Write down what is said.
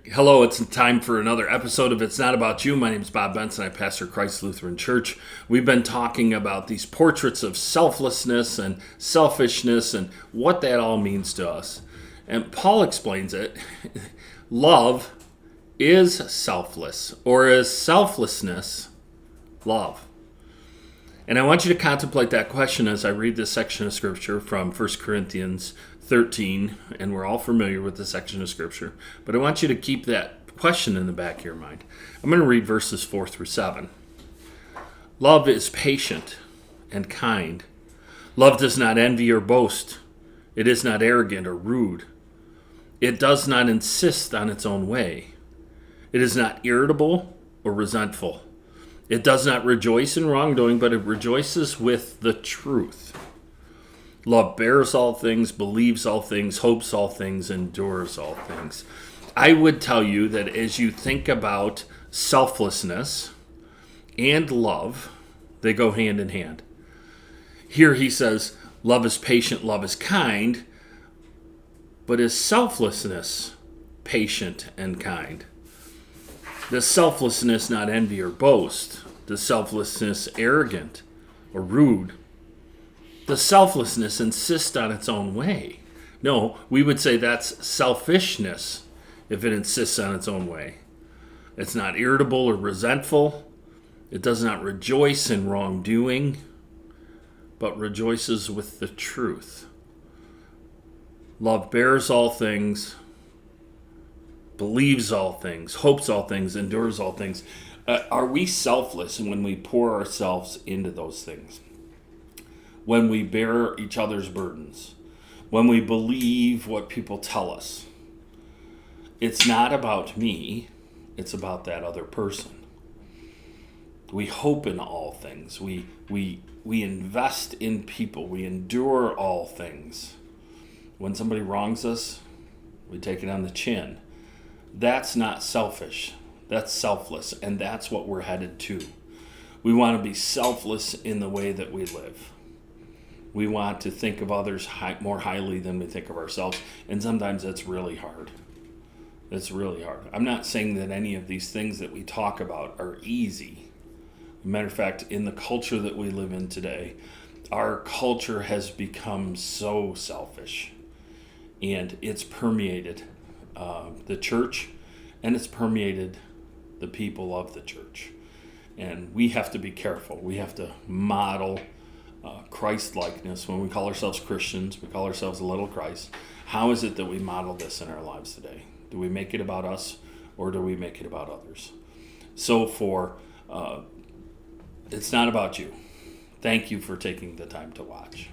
Hello, it's time for another episode of It's Not About You. My name is Bob Benson. I pastor Christ Lutheran Church. We've been talking about these portraits of selflessness and selfishness and what that all means to us. And Paul explains it. Love is selfless, or is selflessness love? And I want you to contemplate that question as I read this section of Scripture from 1 Corinthians 13, and we're all familiar with this section of Scripture, but I want you to keep that question in the back of your mind. I'm going to read verses 4 through 7. Love is patient and kind. Love does not envy or boast. It is not arrogant or rude. It does not insist on its own way. It is not irritable or resentful. It does not rejoice in wrongdoing, but it rejoices with the truth. Love bears all things, believes all things, hopes all things, endures all things. I would tell you that as you think about selflessness and love, they go hand in hand. Here he says, love is patient, love is kind, but is selflessness patient and kind? Does selflessness not envy or boast? Does selflessness arrogant or rude? Does selflessness insist on its own way? No, we would say that's selfishness if it insists on its own way. It's not irritable or resentful. It does not rejoice in wrongdoing, but rejoices with the truth. Love bears all things, believes all things, hopes all things, endures all things. Are we selfless when we pour ourselves into those things? When we bear each other's burdens? When we believe what people tell us? It's not about me, it's about that other person. We hope in all things. We invest in people. We endure all things. When somebody wrongs us, we take it on the chin. That's not selfish. That's selfless, and that's what we're headed to. We want to be selfless in the way that we live. We want to think of others more highly than we think of ourselves, and sometimes that's really hard. It's really hard. I'm not saying that any of these things that we talk about are easy. As a matter of fact, in the culture that we live in today, our culture has become so selfish, and it's permeated the church, and it's permeated the people of the church. And we have to be careful. We have to model Christ-likeness. When we call ourselves Christians, we call ourselves a little Christ. How is it that we model this in our lives today? Do we make it about us, or do we make it about others? So it's not about you. Thank you for taking the time to watch.